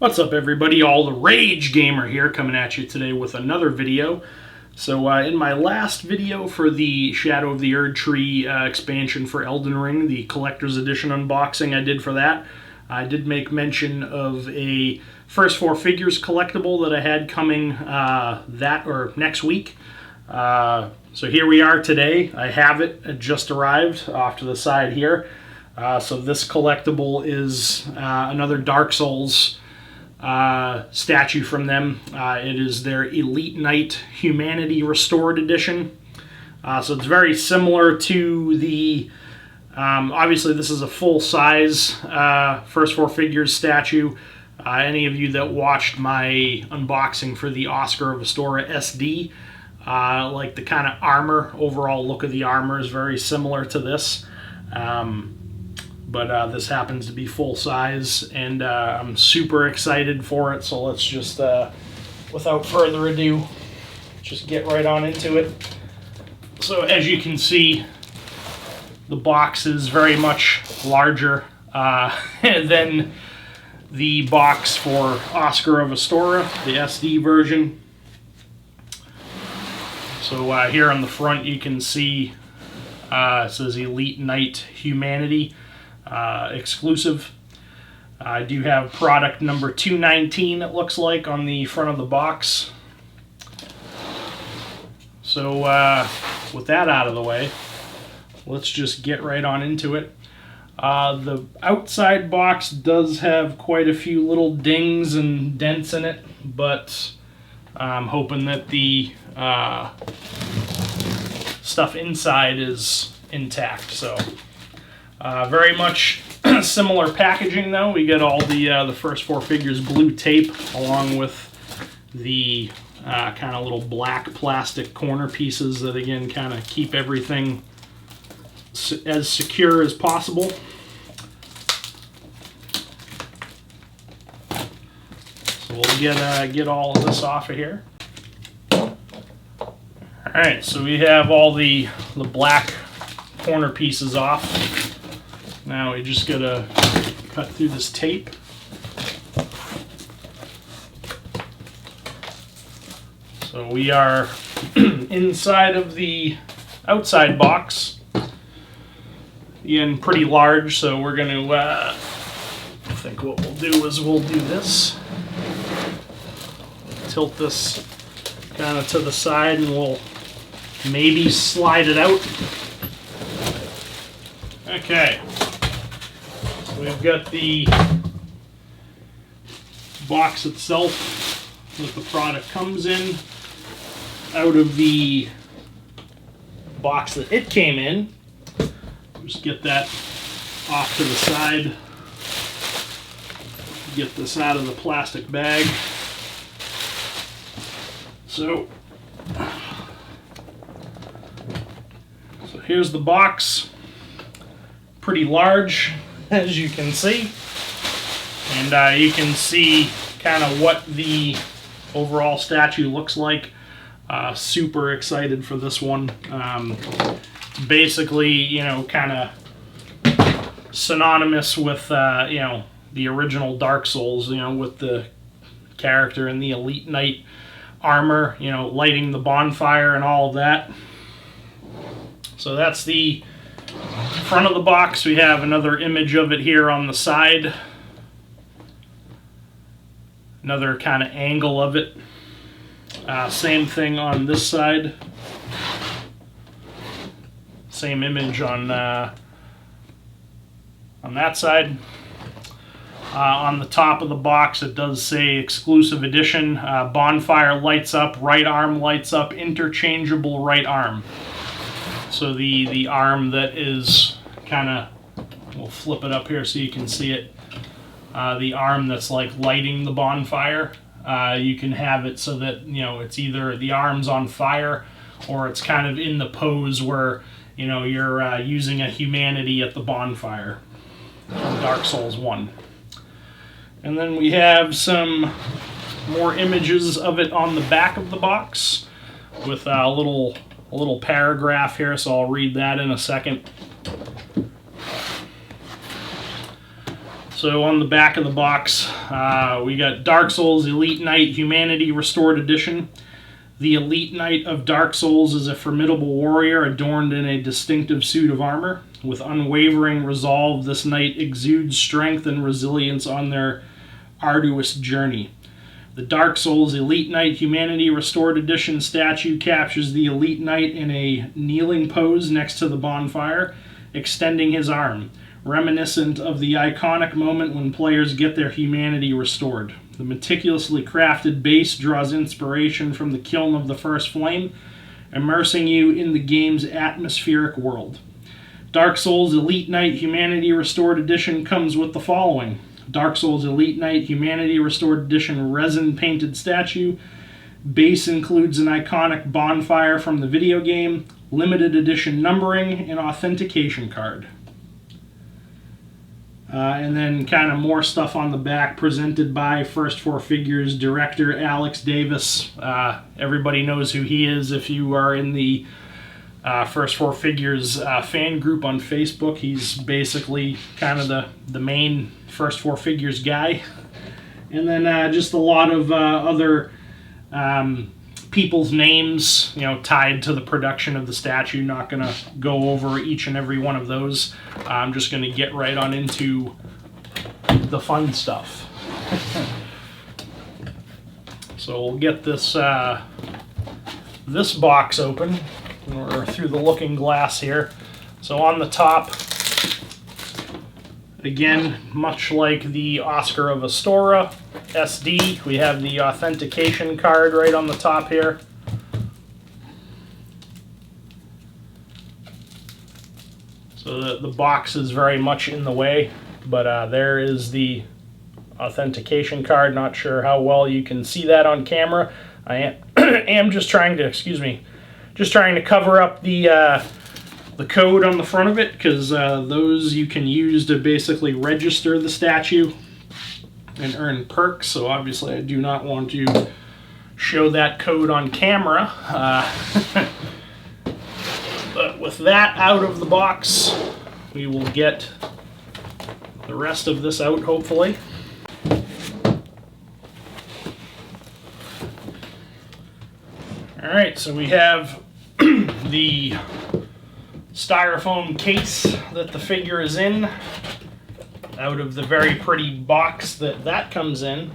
What's up, everybody? All the Rage Gamer here, coming at you today with another video. So in my last video for the Shadow of the Erdtree expansion for Elden Ring, the Collector's Edition unboxing I did for that, I did make mention of a First Four Figures collectible that I had coming next week. So here we are today. I have it. It just arrived off to the side here. So this collectible is another Dark Souls statue from them. It is their Elite Knight Humanity Restored Edition. So it's very similar to the, obviously this is a full-size First Four Figures statue. Any of you that watched my unboxing for the Oscar of Astora SD, like the kind of armor, overall look of the armor is very similar to this. But this happens to be full size, and I'm super excited for it. So let's just, without further ado, just get right on into it. So as you can see, the box is very much larger than the box for Oscar of Astora, the SD version. So here on the front you can see it says Elite Knight Humanity. Exclusive. I do have product number 219, it looks like, on the front of the box. So with that out of the way, let's just get right on into it. The outside box does have quite a few little dings and dents in it, but I'm hoping that the stuff inside is intact. So very much similar packaging, though. We get all the First Four Figures blue tape, along with the kind of little black plastic corner pieces that, again, kind of keep everything as secure as possible. So we'll get all of this off of here. Alright, so we have all the black corner pieces off. Now we just gotta cut through this tape. So we are inside of the outside box. Again, pretty large, so we're gonna, I think what we'll do is we'll do this. Tilt this kind of to the side and we'll maybe slide it out. Okay. We've got the box itself that the product comes in. Out of the box that it came in, just get that off to the side. Get this out of the plastic bag. So here's the box. Pretty large, as you can see, and you can see kind of what the overall statue looks like. Super excited for this one. Basically, you know, kind of synonymous with you know, the original Dark Souls, you know, with the character in the Elite Knight armor, you know, lighting the bonfire and all of that. So that's the front of the box. We have another image of it here on the side. Another kind of angle of it. Same thing on this side. Same image on that side. On the top of the box it does say Exclusive Edition. Bonfire lights up, right arm lights up, interchangeable right arm. So the arm that is kind of, we'll flip it up here so you can see it. The arm that's like lighting the bonfire, you can have it so that, you know, it's either the arm's on fire or it's kind of in the pose where, you know, you're using a humanity at the bonfire from Dark Souls 1. And then we have some more images of it on the back of the box with a little paragraph here, so I'll read that in a second. So on the back of the box, we got Dark Souls Elite Knight Humanity Restored Edition. The Elite Knight of Dark Souls is a formidable warrior adorned in a distinctive suit of armor. With unwavering resolve, this knight exudes strength and resilience on their arduous journey. The Dark Souls Elite Knight Humanity Restored Edition statue captures the Elite Knight in a kneeling pose next to the bonfire, extending his arm, reminiscent of the iconic moment when players get their humanity restored. The meticulously crafted base draws inspiration from the kiln of the First Flame, immersing you in the game's atmospheric world. Dark Souls Elite Knight Humanity Restored Edition comes with the following: Dark Souls Elite Knight Humanity Restored Edition resin painted statue. Base includes an iconic bonfire from the video game, limited edition numbering, and authentication card. And then kind of more stuff on the back, presented by First 4 Figures director Alex Davis. Everybody knows who he is if you are in the First 4 Figures fan group on Facebook. He's basically kind of the main First 4 Figures guy. And then just a lot of other people's names, tied to the production of the statue. Not going to go over each and every one of those. I'm just going to get right on into the fun stuff. So we'll get this this box open. We're through the looking glass here. So on the top, again, much like the Oscar of Astora SD, we have the authentication card right on the top here. So the box is very much in the way, but there is the authentication card. Not sure how well you can see that on camera. I am just trying to cover up the code on the front of it, because those you can use to basically register the statue and earn perks. So obviously I do not want to show that code on camera. But with that out of the box, we will get the rest of this out, hopefully. Alright, so we have the styrofoam case that the figure is in, out of the very pretty box that comes in.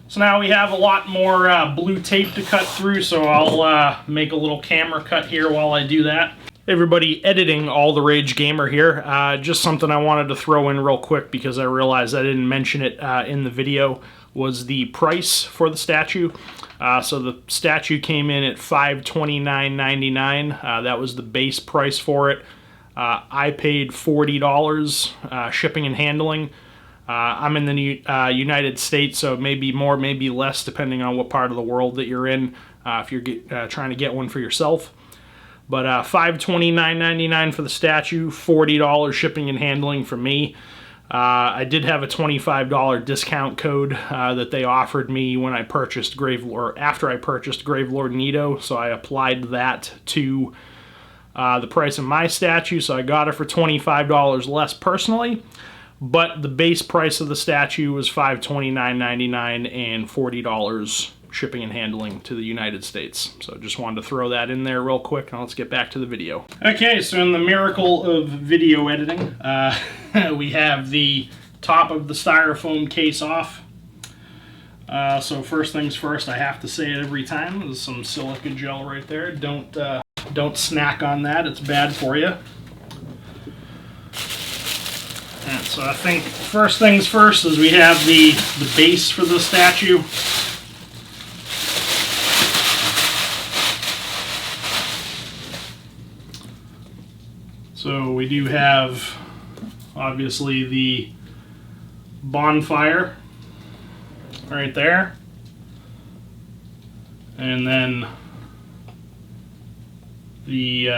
So now we have a lot more blue tape to cut through, so I'll make a little camera cut here while I do that. Hey everybody, editing All the Rage Gamer here. Just something I wanted to throw in real quick because I realized I didn't mention it in the video, was the price for the statue. So the statue came in at $529.99. That was the base price for it. I paid $40 shipping and handling. I'm in the United States, so it may be more, maybe less, depending on what part of the world that you're in, if you're trying to get one for yourself. But $529.99 for the statue, $40 shipping and handling for me. I did have a $25 discount code that they offered me when I purchased after I purchased Gravelord Nito, so I applied that to the price of my statue, so I got it for $25 less personally. But the base price of the statue was $529.99 and $40 shipping and handling to the United States. So just wanted to throw that in there real quick, and let's get back to the video. Okay, so in the miracle of video editing, we have the top of the styrofoam case off. So first things first, I have to say it every time. There's some silica gel right there. Don't snack on that, it's bad for you. And so I think first things first is we have the base for the statue. So we do have obviously the bonfire right there, and then the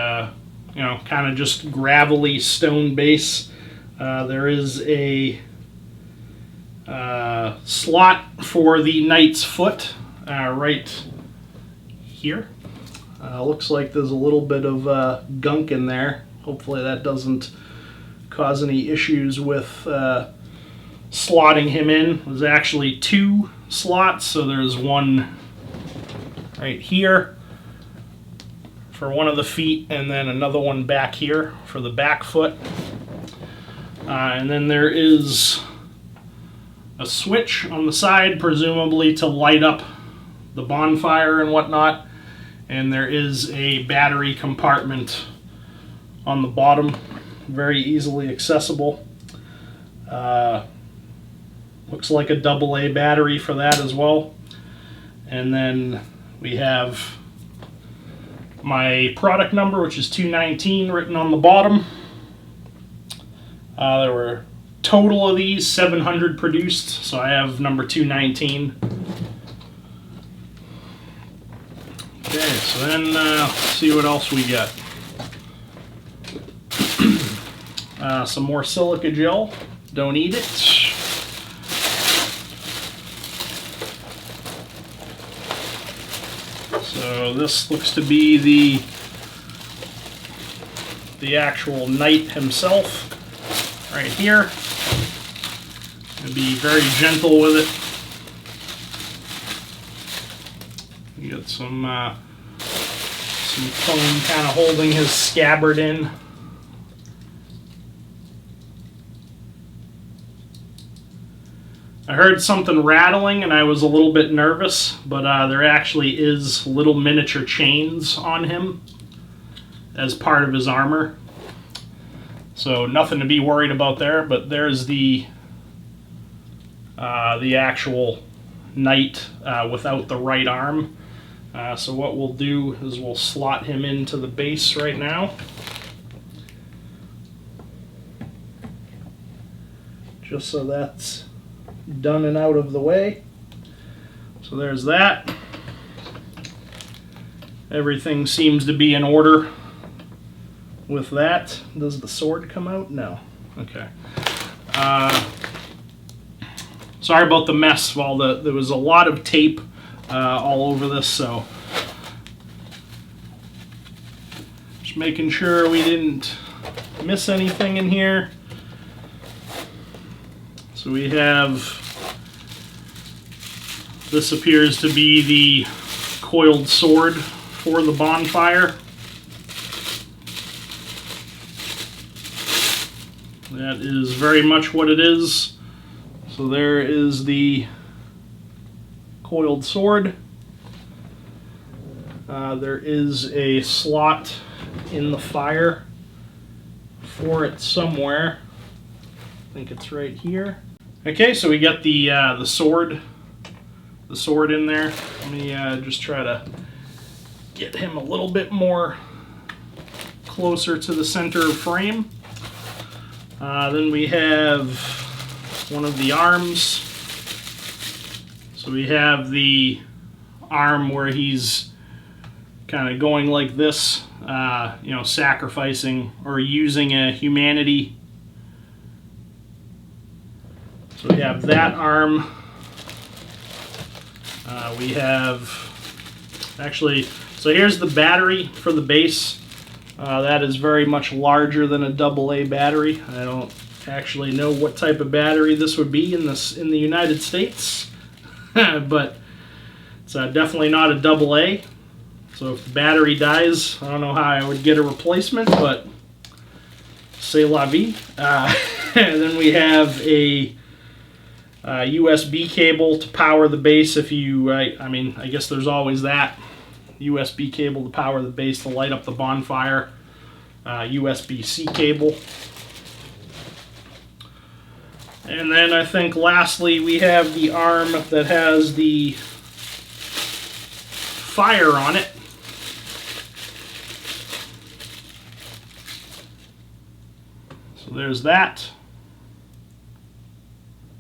kind of just gravelly stone base. There is a slot for the knight's foot right here. Looks like there's a little bit of gunk in there. Hopefully that doesn't cause any issues with slotting him in. There's actually 2 slots, so there's one right here for one of the feet, and then another one back here for the back foot. And then there is a switch on the side, presumably to light up the bonfire and whatnot. And there is a battery compartment on the bottom, very easily accessible. Looks like a AA battery for that as well. And then we have my product number, which is 219, written on the bottom. There were a total of these 700 produced, so I have number 219. Okay, so then let's see what else we got. Some more silica gel. Don't eat it. So this looks to be the actual knight himself right here. And be very gentle with it. You got some foam kind of holding his scabbard in. I heard something rattling and I was a little bit nervous, but there actually is little miniature chains on him as part of his armor. So nothing to be worried about there, but there's the actual knight without the right arm. So what we'll do is we'll slot him into the base right now. Just so that's done and out of the way. So there's that. Everything seems to be in order with that. Does the sword come out? No. Okay. Sorry about the mess. Well, there was a lot of tape all over this, so just making sure we didn't miss anything in here. So we have, this appears to be the coiled sword for the bonfire. That is very much what it is. So there is the coiled sword. There is a slot in the fire for it somewhere. I think it's right here. Okay, so we got the sword in there. Let me just try to get him a little bit more closer to the center of frame. Then we have one of the arms. So we have the arm where he's kind of going like this, you know, sacrificing or using a humanity. So we have that arm. We have, actually, so here's the battery for the base. That is very much larger than a AA battery. I don't actually know what type of battery this would be in the United States, but it's definitely not a AA. So if the battery dies, I don't know how I would get a replacement, but c'est la vie. And then we have a USB cable to power the base. If you, I mean, I guess there's always that. USB cable to power the base to light up the bonfire. USB-C cable. And then I think lastly we have the arm that has the fire on it. So there's that.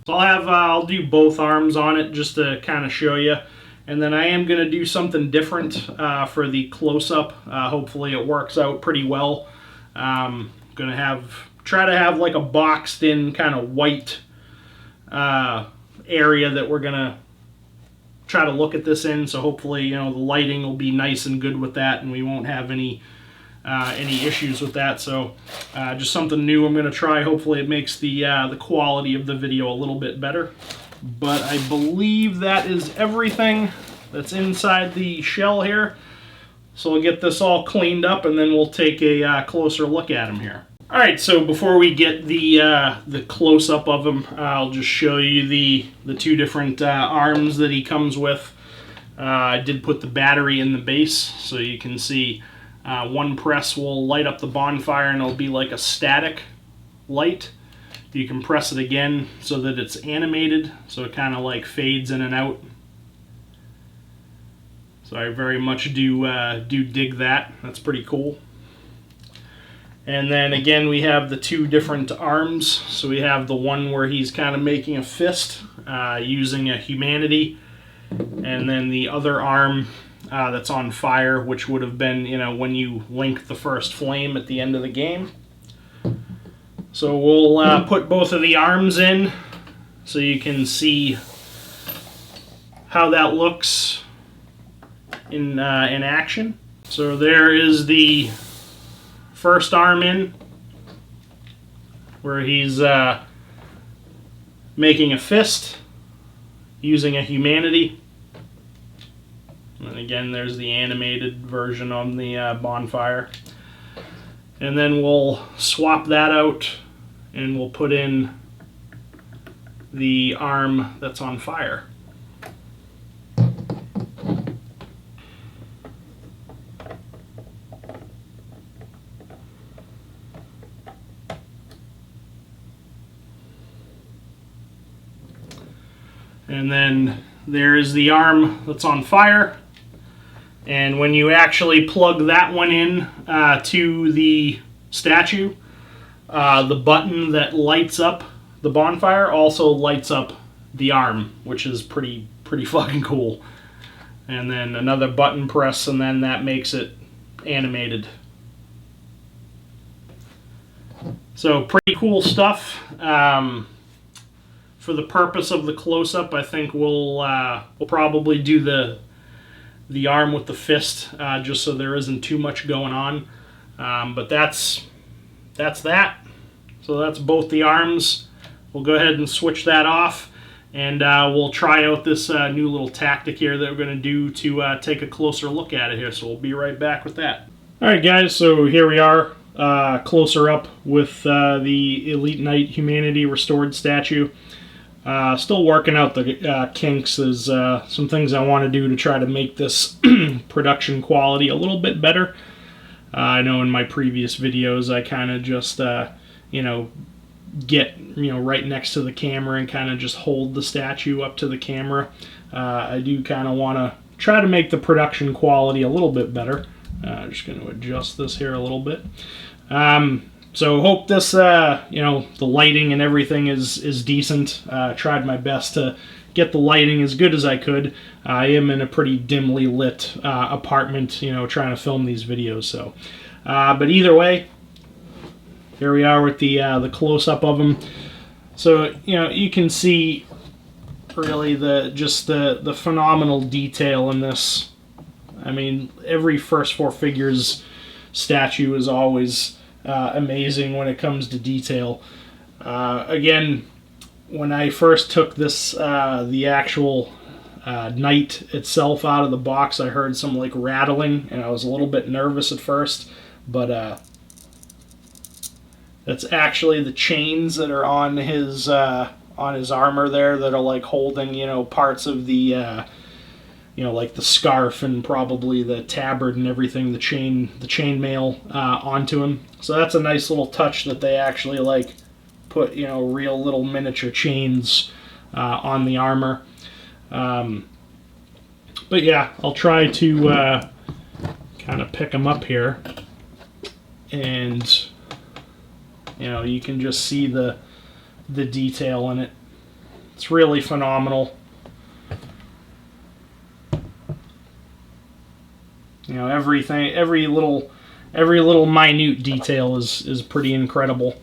So I'll do both arms on it just to kind of show you. And then I am going to do something different for the close-up. Hopefully it works out pretty well. I'm going to try to have like a boxed in kind of white area that we're going to try to look at this in. So hopefully, you know, the lighting will be nice and good with that and we won't have any any issues with that. So just something new I'm going to try. Hopefully it makes the quality of the video a little bit better. But I believe that is everything that's inside the shell here. So we'll get this all cleaned up and then we'll take a closer look at him here. Alright, so before we get the close-up of him, I'll just show you the two different arms that he comes with. I did put the battery in the base, so you can see one press will light up the bonfire and it'll be like a static light. You can press it again so that it's animated, so it kind of like fades in and out. So I very much do dig that. That's pretty cool. And then again, we have the two different arms. So we have the one where he's kind of making a fist using a humanity, and then the other arm that's on fire, which would have been, you know, when you link the first flame at the end of the game. So we'll put both of the arms in so you can see how that looks in action. So there is the first arm in, where he's making a fist using a humanity. And again, there's the animated version on the bonfire. And then we'll swap that out and we'll put in the arm that's on fire. And then there's the arm that's on fire. And when you actually plug that one in to the statue, the button that lights up the bonfire also lights up the arm, which is pretty fucking cool. And then another button press, and then that makes it animated. So pretty cool stuff. For the purpose of the close-up, I think we'll probably do the arm with the fist, just so there isn't too much going on. But that's that. So that's both the arms. We'll go ahead and switch that off, and we'll try out this new little tactic here that we're going to do to take a closer look at it here. So we'll be right back with that. All right, guys. So here we are, closer up with the Elite Knight Humanity Restored statue. Still working out the kinks. There's some things I want to do to try to make this production quality a little bit better. I know in my previous videos I kind of just, get right next to the camera and kind of just hold the statue up to the camera. I do kind of want to try to make the production quality a little bit better. Just going to adjust this here a little bit. So hope this, the lighting and everything is decent. Tried my best to get the lighting as good as I could. I am in a pretty dimly lit apartment, trying to film these videos. So, but either way, here we are with the close-up of them. So you can see really the phenomenal detail in this. I mean, every First Four Figures statue is always amazing when it comes to detail. Again, when I first took this, the actual knight itself out of the box, I heard some like rattling, and I was a little bit nervous at first, but that's actually the chains that are on his armor there that are like holding, parts of the like the scarf and probably the tabard and everything, the chainmail onto him. So that's a nice little touch that they actually like put, real little miniature chains on the armor. But yeah, I'll try to kind of pick them up here, and you can just see the detail in it. It's really phenomenal. Everything, every little minute detail is pretty incredible.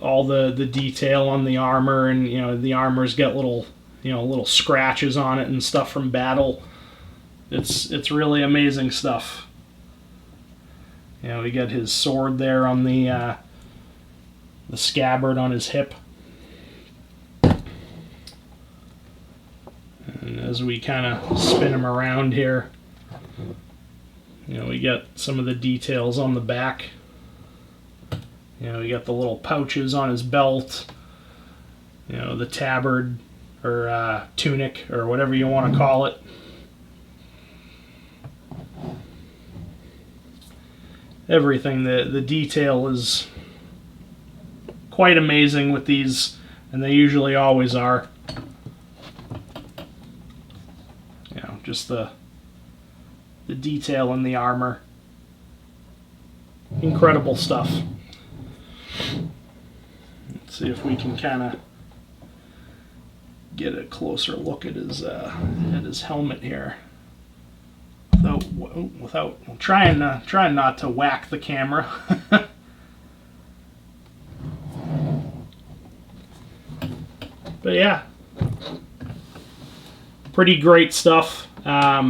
All the detail on the armor, and the armor's got little scratches on it and stuff from battle. It's really amazing stuff. You know, we got his sword there on the scabbard on his hip. And as we kind of spin him around here, you know, we got some of the details on the back. You know, we got the little pouches on his belt, you know, the tabard or tunic or whatever you want to call it. Everything, the detail is quite amazing with these, and they usually always are. You know, just the detail in the armor. Incredible stuff. Let's see if we can kind of get a closer look at his helmet here. Without trying not to whack the camera. But yeah, pretty great stuff. I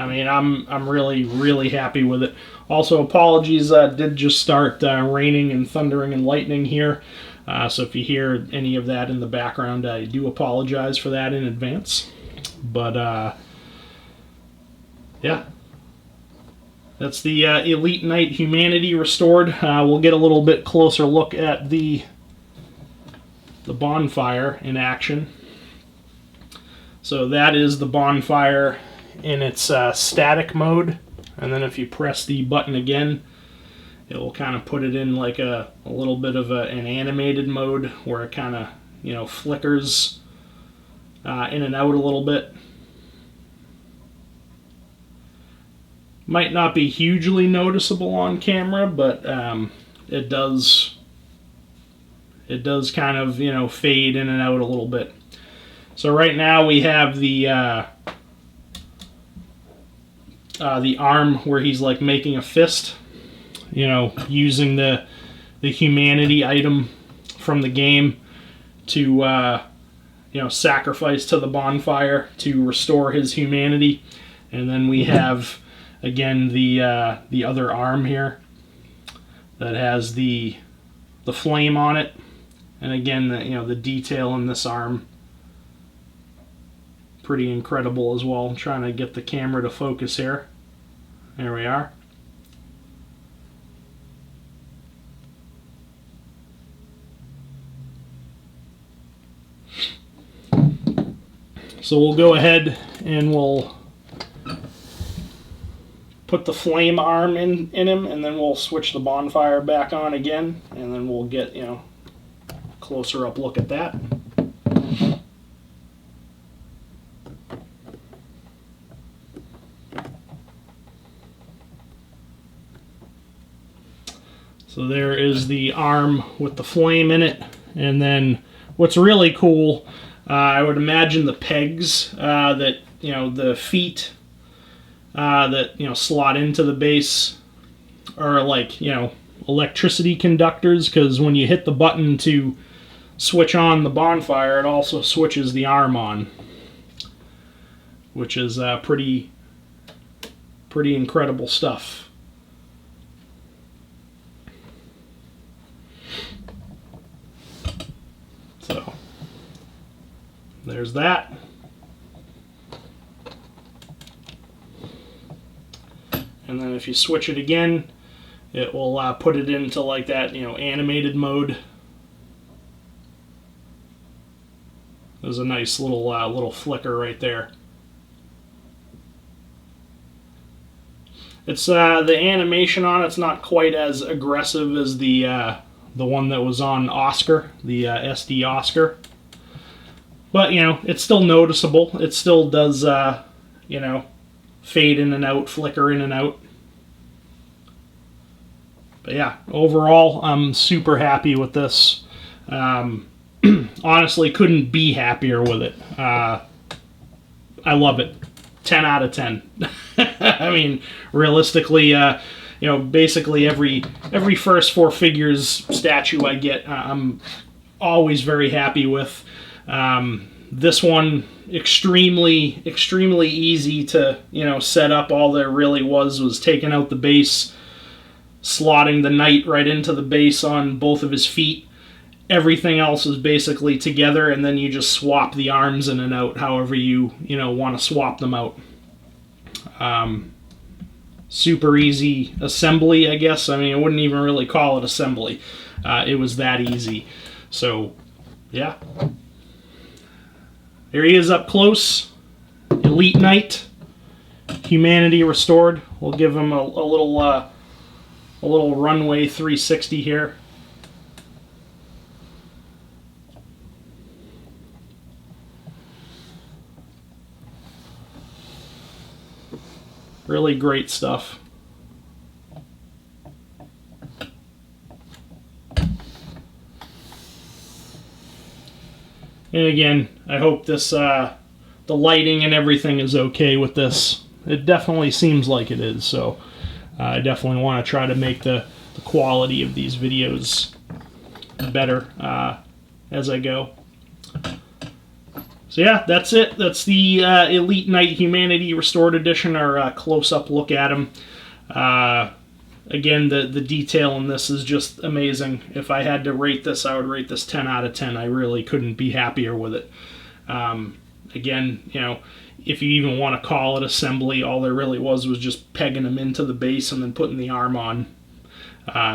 mean, I'm really happy with it. Also, apologies, did just start raining and thundering and lightning here. So if you hear any of that in the background, I do apologize for that in advance. But yeah, that's the Elite Knight Humanity Restored. We'll get a little bit closer look at the bonfire in action. So that is the bonfire in its static mode, and then if you press the button again, it will kind of put it in like a little bit of an animated mode where it kind of, you know, flickers in and out a little bit. Might not be hugely noticeable on camera, but it does kind of, you know, fade in and out a little bit. So right now we have the arm where he's like making a fist, you know, using the humanity item from the game to you know, sacrifice to the bonfire to restore his humanity. And then we have again the other arm here that has the flame on it, and again you know, the detail in this arm, pretty incredible as well. I'm trying to get the camera to focus here. There we are. So we'll go ahead and we'll put the flame arm in him, and then we'll switch the bonfire back on again, and then we'll get, you know, closer up look at that. So there is the arm with the flame in it, and then what's really cool, I would imagine the pegs that, you know, the feet that, you know, slot into the base are like, you know, electricity conductors, because when you hit the button to switch on the bonfire, it also switches the arm on, which is pretty incredible stuff. So there's that. And then if you switch it again, it will put it into like that, you know, animated mode. There's a nice little flicker right there. It's the animation on it's not quite as aggressive as the one that was on Oscar, the SD Oscar. But, you know, it's still noticeable. It still does, you know, fade in and out, flicker in and out. But yeah, overall, I'm super happy with this. Honestly, couldn't be happier with it. I love it. 10 out of 10. I mean, realistically, you know, basically every first four figures statue I get, I'm always very happy with. This one, extremely easy to, you know, set up. All there really was taking out the base, slotting the Knight right into the base on both of his feet. Everything else is basically together, and then you just swap the arms in and out however you want to swap them out. Super easy assembly, I guess. I mean, I wouldn't even really call it assembly. It was that easy. So, yeah. There he is up close. Elite Knight. Humanity restored. We'll give him a little runway 360 here. Really great stuff. And again, I hope this the lighting and everything is okay with this. It definitely seems like it is, so I definitely want to try to make the quality of these videos better as I go. So yeah, that's it. That's the Elite Knight Humanity Restored Edition, our close-up look at him. Again, the detail in this is just amazing. If I had to rate this, I would rate this 10 out of 10. I really couldn't be happier with it. Again, if you even want to call it assembly, all there really was just pegging them into the base and then putting the arm on.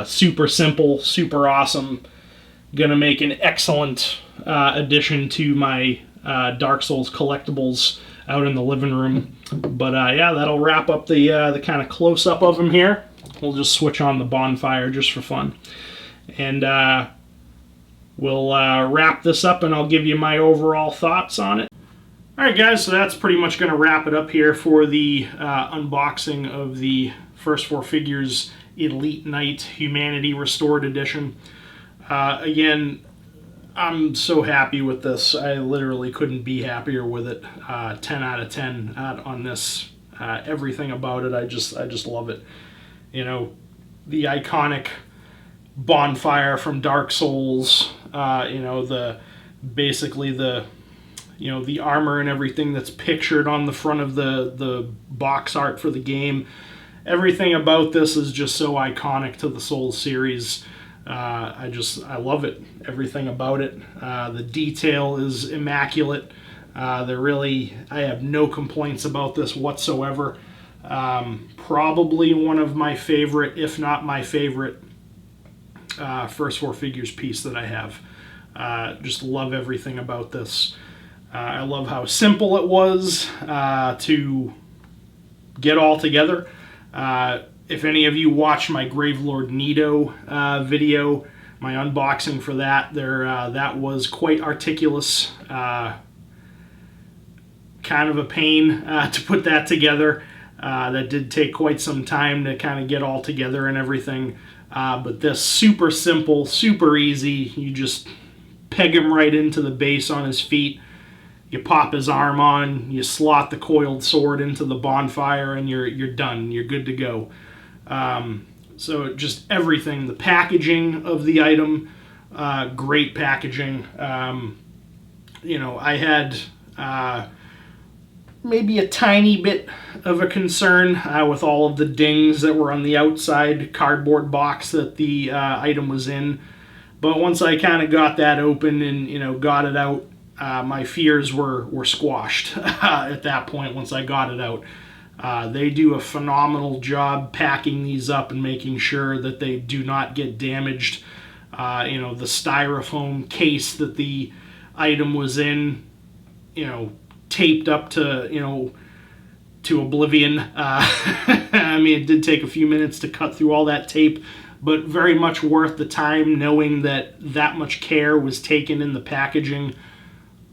Super simple, super awesome. Gonna make an excellent addition to my Dark Souls collectibles out in the living room. But yeah, that'll wrap up the kind of close-up of him here. We'll just switch on the bonfire just for fun. And we'll wrap this up, and I'll give you my overall thoughts on it. Alright guys, so that's pretty much going to wrap it up here for the unboxing of the First Four Figures Elite Knight Humanity Restored Edition. Again, I'm so happy with this. I literally couldn't be happier with it. 10 out of 10 on this. Everything about it, I just love it. The iconic bonfire from Dark Souls. Basically the armor and everything that's pictured on the front of the box art for the game. Everything about this is just so iconic to the Souls series. I love it. Everything about it. The detail is immaculate. I have no complaints about this whatsoever. Probably one of my favorite, if not my favorite, First Four Figures piece that I have. Just love everything about this. I love how simple it was to get all together. If any of you watched my Gravelord Nito video, my unboxing for that, that was quite articulous. Kind of a pain to put that together. That did take quite some time to kind of get all together and everything. But this super simple, super easy. You just peg him right into the base on his feet. You pop his arm on, you slot the coiled sword into the bonfire, and you're done. You're good to go. So just everything. The packaging of the item, great packaging. I had maybe a tiny bit of a concern with all of the dings that were on the outside cardboard box that the item was in. But once I kind of got that open and got it out, my fears were squashed at that point once I got it out. They do a phenomenal job packing these up and making sure that they do not get damaged. The styrofoam case that the item was in, taped up to oblivion. I mean, it did take a few minutes to cut through all that tape, but very much worth the time knowing that much care was taken in the packaging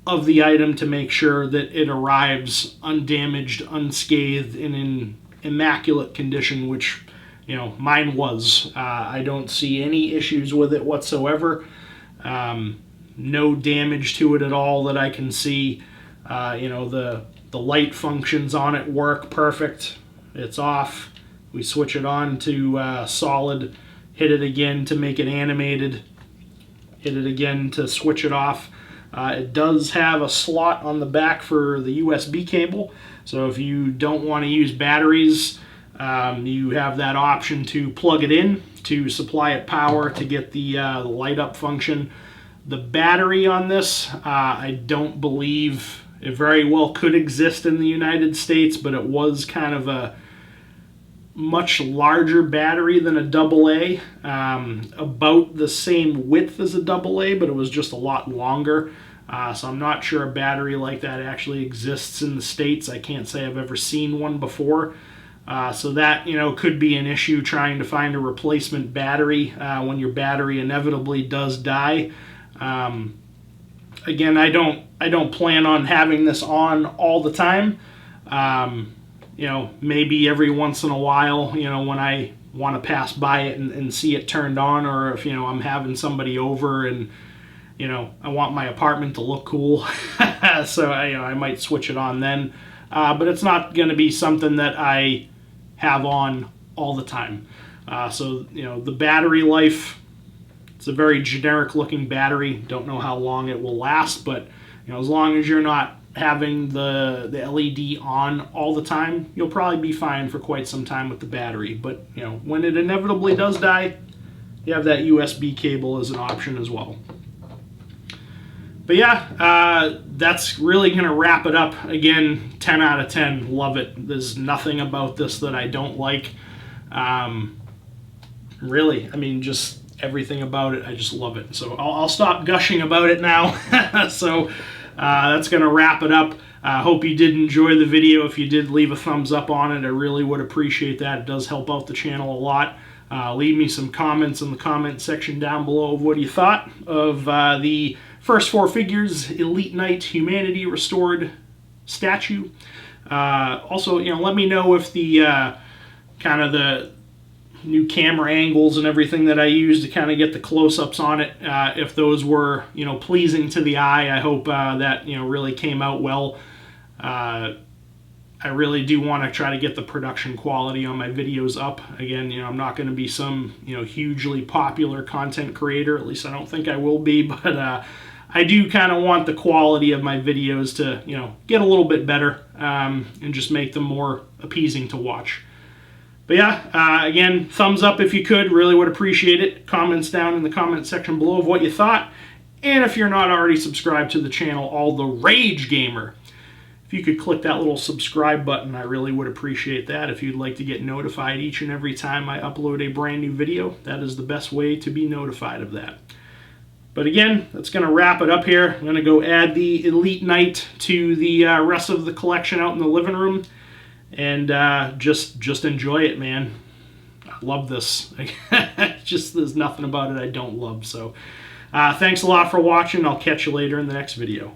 of the item to make sure that it arrives undamaged, unscathed, and in immaculate condition, which, mine was. I don't see any issues with it whatsoever. No damage to it at all that I can see. The light functions on it work perfect. It's off. We switch it on to solid. Hit it again to make it animated. Hit it again to switch it off. It does have a slot on the back for the USB cable, so if you don't want to use batteries, You have that option to plug it in to supply it power to get the light up function. The battery on this, I don't believe it very well could exist in the United States, but it was kind of a much larger battery than a AA, about the same width as a AA, but it was just a lot longer. So I'm not sure a battery like that actually exists in the States. I can't say I've ever seen one before. So that, could be an issue trying to find a replacement battery when your battery inevitably does die. Again, I don't plan on having this on all the time. Maybe every once in a while, when I want to pass by it and see it turned on, or if, I'm having somebody over and, I want my apartment to look cool. So I might switch it on then. But it's not going to be something that I have on all the time. So, the battery life, it's a very generic looking battery. Don't know how long it will last, but, as long as you're not having the LED on all the time, you'll probably be fine for quite some time with the battery. But, when it inevitably does die, you have that USB cable as an option as well. But yeah, that's really going to wrap it up. Again, 10 out of 10. Love it. There's nothing about this that I don't like. Really, just everything about it, I just love it. So I'll stop gushing about it now. So that's going to wrap it up. I hope you did enjoy the video. If you did, leave a thumbs up on it. I really would appreciate that. It does help out the channel a lot. Leave me some comments in the comment section down below of what you thought of the First Four Figures Elite Knight Humanity Restored statue. Also, let me know if the kind of the new camera angles and everything that I used to kind of get the close-ups on it, if those were, pleasing to the eye. I hope that, really came out well. I really do want to try to get the production quality on my videos up. Again, I'm not going to be some, hugely popular content creator. At least I don't think I will be, but I do kind of want the quality of my videos to, get a little bit better, and just make them more appeasing to watch. But yeah, again, thumbs up if you could. Really would appreciate it. Comments down in the comment section below of what you thought. And if you're not already subscribed to the channel, All the Rage Gamer, if you could click that little subscribe button, I really would appreciate that. If you'd like to get notified each and every time I upload a brand new video, that is the best way to be notified of that. But again, that's going to wrap it up here. I'm going to go add the Elite Knight to the rest of the collection out in the living room. And just enjoy it, man. I love this. Just there's nothing about it I don't love. So thanks a lot for watching. I'll catch you later in the next video.